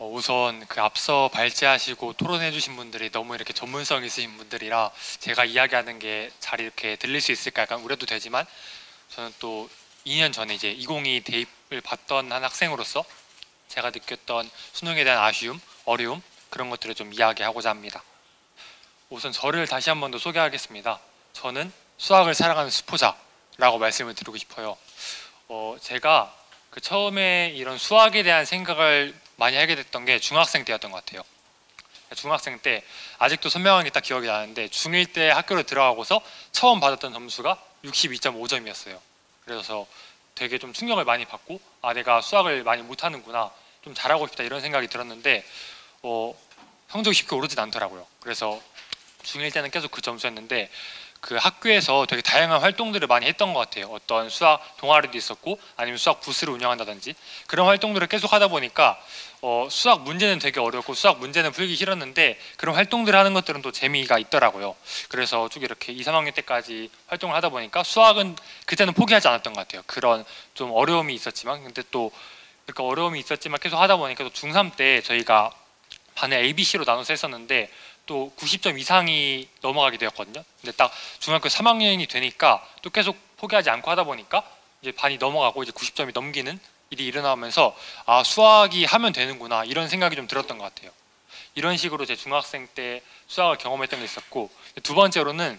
우선 그 앞서 발제하시고 토론해 주신 분들이 너무 이렇게 전문성 있으신 분들이라 제가 이야기하는 게 잘 이렇게 들릴 수 있을까 약간 우려도 되지만, 저는 또 2년 전에 이제 2022 대입을 받던 한 학생으로서 제가 느꼈던 수능에 대한 아쉬움, 어려움, 그런 것들을 좀 이야기하고자 합니다. 우선 저를 다시 한 번 더 소개하겠습니다. 저는 수학을 사랑하는 수포자라고 말씀을 드리고 싶어요. 제가 그 처음에 이런 수학에 대한 생각을 많이 하게 됐던 게 중학생 때였던 것 같아요. 중학생 때 아직도 선명하게 딱 기억이 나는데, 중1 때 학교를 들어가고서 처음 받았던 점수가 62.5점이었어요. 그래서 되게 좀 충격을 많이 받고, 아, 내가 수학을 많이 못하는구나, 좀 잘하고 싶다, 이런 생각이 들었는데 성적이 쉽게 오르진 않더라고요. 그래서 중1 때는 계속 그 점수였는데, 그 학교에서 되게 다양한 활동들을 많이 했던 것 같아요. 어떤 수학 동아리도 있었고, 아니면 수학 부스를 운영한다든지, 그런 활동들을 계속 하다 보니까 수학 문제는 되게 어렵고 수학 문제는 풀기 싫었는데, 그런 활동들을 하는 것들은 또 재미가 있더라고요. 그래서 쭉 이렇게 2, 3학년 때까지 활동을 하다 보니까 수학은 그때는 포기하지 않았던 것 같아요. 그런 좀 어려움이 있었지만, 근데 또 그러니까 어려움이 있었지만 계속 하다 보니까, 또 중3 때 저희가 반을 ABC로 나눠서 했었는데 또 90점 이상이 넘어가게 되었거든요. 근데 딱 중학교 3학년이 되니까 또 계속 포기하지 않고 하다 보니까 이제 반이 넘어가고 이제 90점이 넘기는 일이 일어나면서, 아, 수학이 하면 되는구나, 이런 생각이 좀 들었던 것 같아요. 이런 식으로 제 중학생 때 수학을 경험했던 게 있었고, 두 번째로는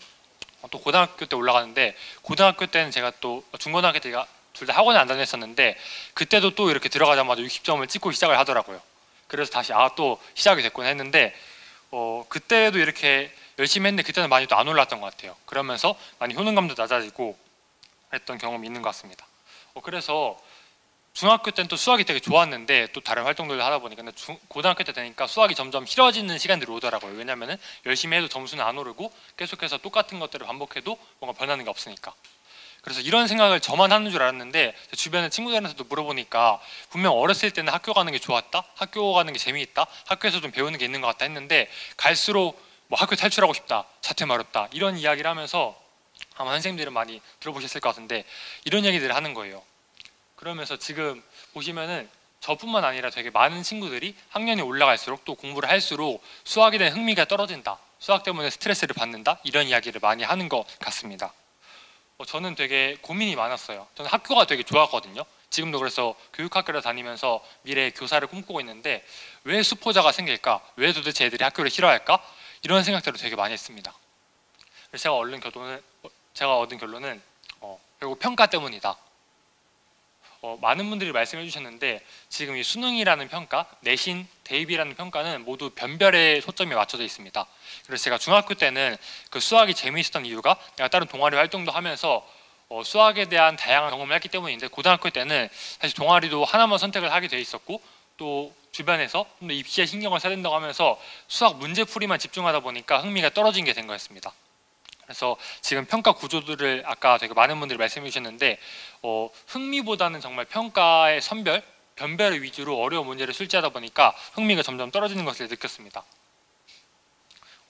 또 고등학교 때 올라가는데, 고등학교 때는 제가 또 중고등학교 때 제가 둘 다 학원에 안 다녔었는데, 그때도 또 이렇게 들어가자마자 60점을 찍고 시작을 하더라고요. 그래서 다시 또 시작이 됐구나 했는데, 그때도 이렇게 열심히 했는데 그때는 많이 또 안 올랐던 것 같아요. 그러면서 많이 효능감도 낮아지고 했던 경험이 있는 것 같습니다. 그래서 중학교 때는 또 수학이 되게 좋았는데, 또 다른 활동들을 하다 보니까, 근데 고등학교 때 되니까 수학이 점점 싫어지는 시간들이 오더라고요. 왜냐면은 열심히 해도 점수는 안 오르고 계속해서 똑같은 것들을 반복해도 뭔가 변하는 게 없으니까. 그래서 이런 생각을 저만 하는 줄 알았는데, 제 주변의 친구들한테도 물어보니까 분명 어렸을 때는 학교 가는 게 좋았다, 학교 가는 게 재미있다, 학교에서 좀 배우는 게 있는 것 같다 했는데, 갈수록 뭐 학교 탈출하고 싶다, 자퇴 어렵다, 이런 이야기를 하면서, 아마 선생님들은 많이 들어보셨을 것 같은데 이런 얘기들을 하는 거예요. 그러면서 지금 보시면은 저뿐만 아니라 되게 많은 친구들이 학년이 올라갈수록, 또 공부를 할수록 수학에 대한 흥미가 떨어진다, 수학 때문에 스트레스를 받는다, 이런 이야기를 많이 하는 것 같습니다. 저는 되게 고민이 많았어요. 저는 학교가 되게 좋았거든요. 지금도 그래서 교육학교를 다니면서 미래 교사를 꿈꾸고 있는데, 왜 수포자가 생길까? 왜 도대체 애들이 학교를 싫어할까? 이런 생각들을 되게 많이 했습니다. 그래서 제가 얻은 결론은 결국 평가 때문이다. 많은 분들이 말씀해 주셨는데, 지금 이 수능이라는 평가, 내신, 대입이라는 평가는 모두 변별의 초점이 맞춰져 있습니다. 그래서 제가 중학교 때는 그 수학이 재미있었던 이유가, 내가 다른 동아리 활동도 하면서 수학에 대한 다양한 경험을 했기 때문인데, 고등학교 때는 사실 동아리도 하나만 선택을 하게 돼 있었고, 또 주변에서 좀 더 입시에 신경을 써야 된다고 하면서 수학 문제풀이만 집중하다 보니까 흥미가 떨어진 게 된 거였습니다. 그래서 지금 평가 구조들을 아까 되게 많은 분들이 말씀해 주셨는데, 흥미보다는 정말 평가의 변별을 위주로 어려운 문제를 출제하다 보니까 흥미가 점점 떨어지는 것을 느꼈습니다.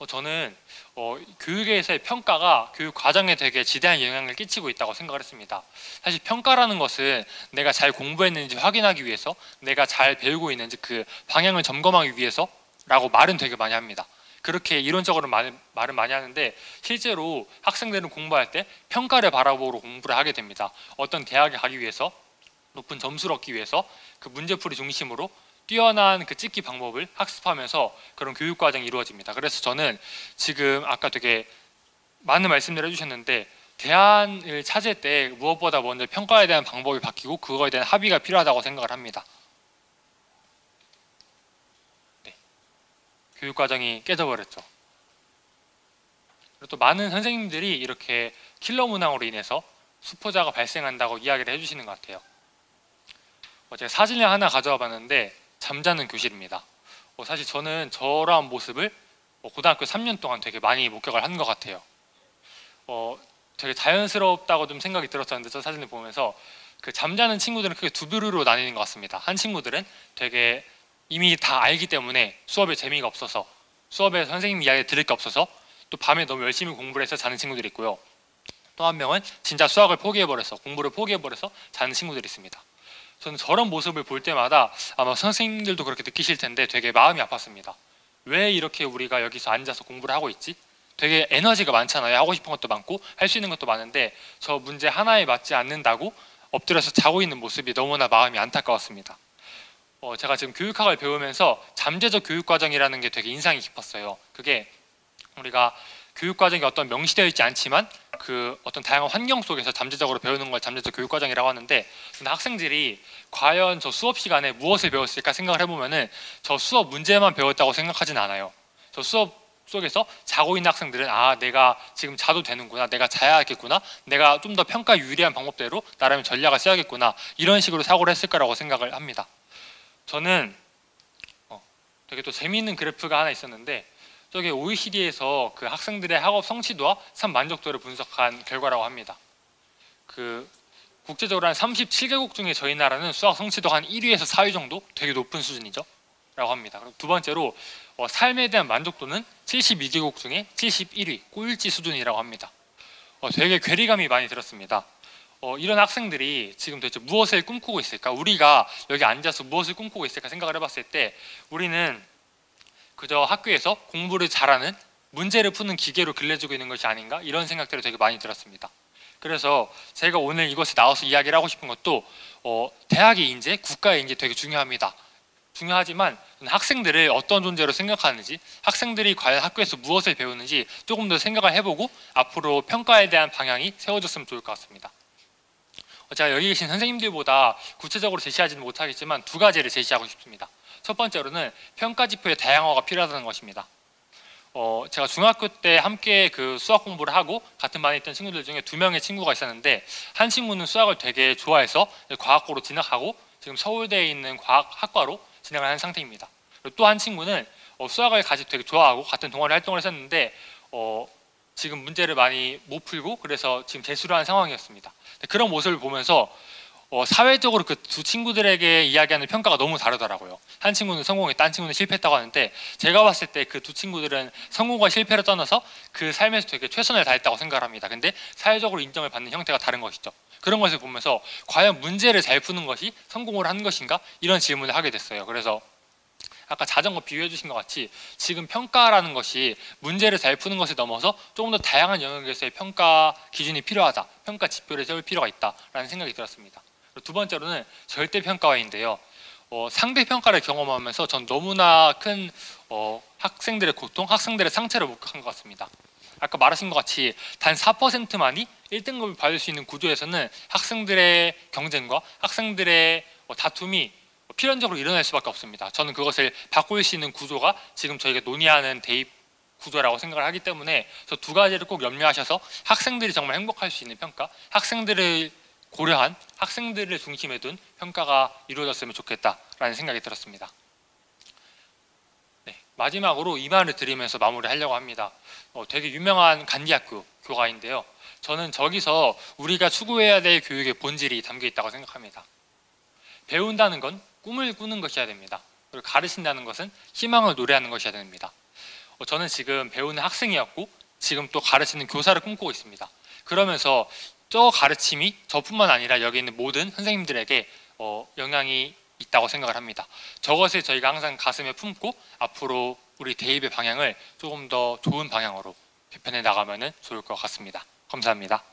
저는 교육에서의 평가가 교육 과정에 되게 지대한 영향을 끼치고 있다고 생각을 했습니다. 사실 평가라는 것은 내가 잘 공부했는지 확인하기 위해서, 내가 잘 배우고 있는지 그 방향을 점검하기 위해서라고 말은 되게 많이 합니다. 그렇게 이론적으로 말은 많이 하는데, 실제로 학생들은 공부할 때 평가를 바라보고 공부를 하게 됩니다. 어떤 대학에 가기 위해서, 높은 점수를 얻기 위해서 그 문제풀이 중심으로 뛰어난 그 찍기 방법을 학습하면서 그런 교육 과정이 이루어집니다. 그래서 저는 지금 아까 되게 많은 말씀들을 해주셨는데, 대안을 찾을 때 무엇보다 먼저 평가에 대한 방법이 바뀌고 그거에 대한 합의가 필요하다고 생각을 합니다. 교육 과정이 깨져버렸죠. 그리고 또 많은 선생님들이 이렇게 킬러 문항으로 인해서 수포자가 발생한다고 이야기를 해주시는 것 같아요. 제가 사진을 하나 가져와 봤는데, 잠자는 교실입니다. 사실 저는 저러한 모습을 고등학교 3년 동안 되게 많이 목격을 한 것 같아요. 되게 자연스럽다고 좀 생각이 들었었는데, 저 사진을 보면서 그 잠자는 친구들은 크게 두 부류로 나뉘는 것 같습니다. 한 친구들은 되게 이미 다 알기 때문에 수업에 재미가 없어서, 수업에 선생님 이야기 들을 게 없어서 또 밤에 너무 열심히 공부를 해서 자는 친구들이 있고요. 또 한 명은 진짜 수학을 포기해버려서, 공부를 포기해버려서 자는 친구들이 있습니다. 저는 저런 모습을 볼 때마다 아마 선생님들도 그렇게 느끼실 텐데 되게 마음이 아팠습니다. 왜 이렇게 우리가 여기서 앉아서 공부를 하고 있지? 되게 에너지가 많잖아요. 하고 싶은 것도 많고 할 수 있는 것도 많은데 저 문제 하나에 맞지 않는다고 엎드려서 자고 있는 모습이 너무나 마음이 안타까웠습니다. 제가 지금 교육학을 배우면서 잠재적 교육과정이라는 게 되게 인상이 깊었어요. 그게 우리가 교육과정이 어떤 명시되어 있지 않지만 그 어떤 다양한 환경 속에서 잠재적으로 배우는 걸 잠재적 교육과정이라고 하는데, 근데 학생들이 과연 저 수업 시간에 무엇을 배웠을까 생각을 해보면은 저 수업 문제만 배웠다고 생각하진 않아요. 저 수업 속에서 자고 있는 학생들은 내가 지금 자도 되는구나, 내가 자야겠구나, 내가 좀 더 평가 유리한 방법대로 나름의 전략을 써야겠구나, 이런 식으로 사고를 했을 거라고 생각을 합니다. 저는 되게 또 재미있는 그래프가 하나 있었는데, 저게 OECD에서 그 학생들의 학업 성취도와 삶 만족도를 분석한 결과라고 합니다. 그 국제적으로 한 37개국 중에 저희 나라는 수학 성취도가 한 1위에서 4위 정도 되게 높은 수준이죠 라고 합니다. 그리고 두 번째로 삶에 대한 만족도는 72개국 중에 71위, 꼴찌 수준이라고 합니다. 되게 괴리감이 많이 들었습니다. 이런 학생들이 지금 도대체 무엇을 꿈꾸고 있을까? 우리가 여기 앉아서 무엇을 꿈꾸고 있을까 생각을 해봤을 때 우리는 그저 학교에서 공부를 잘하는, 문제를 푸는 기계로 길러지고 있는 것이 아닌가, 이런 생각들이 되게 많이 들었습니다. 그래서 제가 오늘 이곳에 나와서 이야기를 하고 싶은 것도 대학의 인재, 국가의 인재 되게 중요합니다. 중요하지만 학생들을 어떤 존재로 생각하는지, 학생들이 과연 학교에서 무엇을 배우는지 조금 더 생각을 해보고 앞으로 평가에 대한 방향이 세워졌으면 좋을 것 같습니다. 제가 여기 계신 선생님들보다 구체적으로 제시하지는 못하겠지만 두 가지를 제시하고 싶습니다. 첫 번째로는 평가 지표의 다양화가 필요하다는 것입니다. 제가 중학교 때 함께 그 수학 공부를 하고 같은 반에 있던 친구들 중에 2명의 친구가 있었는데, 한 친구는 수학을 되게 좋아해서 과학고로 진학하고 지금 서울대에 있는 과학학과로 진학을 한 상태입니다. 또 한 친구는 수학을 같이 되게 좋아하고 같은 동아리 활동을 했었는데 지금 문제를 많이 못 풀고 그래서 지금 재수를 한 상황이었습니다. 그런 모습을 보면서 사회적으로 그 두 친구들에게 이야기하는 평가가 너무 다르더라고요. 한 친구는 성공했다, 한 친구는 실패했다고 하는데, 제가 봤을 때 그 두 친구들은 성공과 실패를 떠나서 그 삶에서 되게 최선을 다했다고 생각을 합니다. 근데 사회적으로 인정을 받는 형태가 다른 것이죠. 그런 것을 보면서 과연 문제를 잘 푸는 것이 성공을 하는 것인가, 이런 질문을 하게 됐어요. 그래서 아까 자전거 비유해 주신 것 같이 지금 평가라는 것이 문제를 잘 푸는 것을 넘어서 조금 더 다양한 영역에서의 평가 기준이 필요하다, 평가 지표를 세울 필요가 있다라는 생각이 들었습니다. 두 번째로는 절대평가화인데요. 상대평가를 경험하면서 전 너무나 큰 학생들의 고통, 학생들의 상처를 목격한 것 같습니다. 아까 말하신 것 같이 단 4%만이 1등급을 받을 수 있는 구조에서는 학생들의 경쟁과 학생들의 다툼이 필연적으로 일어날 수밖에 없습니다. 저는 그것을 바꿀 수 있는 구조가 지금 저희가 논의하는 대입 구조라고 생각을 하기 때문에 저 두 가지를 꼭 염려하셔서 학생들이 정말 행복할 수 있는 평가, 학생들을 고려한, 학생들을 중심에 둔 평가가 이루어졌으면 좋겠다라는 생각이 들었습니다. 네, 마지막으로 이 말을 드리면서 마무리하려고 합니다. 되게 유명한 간디학교 교가인데요. 저는 저기서 우리가 추구해야 될 교육의 본질이 담겨 있다고 생각합니다. 배운다는 건 꿈을 꾸는 것이어야 됩니다. 그리고 가르친다는 것은 희망을 노래하는 것이어야 됩니다. 저는 지금 배우는 학생이었고 지금 또 가르치는 교사를 꿈꾸고 있습니다. 그러면서 저 가르침이 저뿐만 아니라 여기 있는 모든 선생님들에게 영향이 있다고 생각을 합니다. 저것을 저희가 항상 가슴에 품고 앞으로 우리 대입의 방향을 조금 더 좋은 방향으로 개편해 나가면 좋을 것 같습니다. 감사합니다.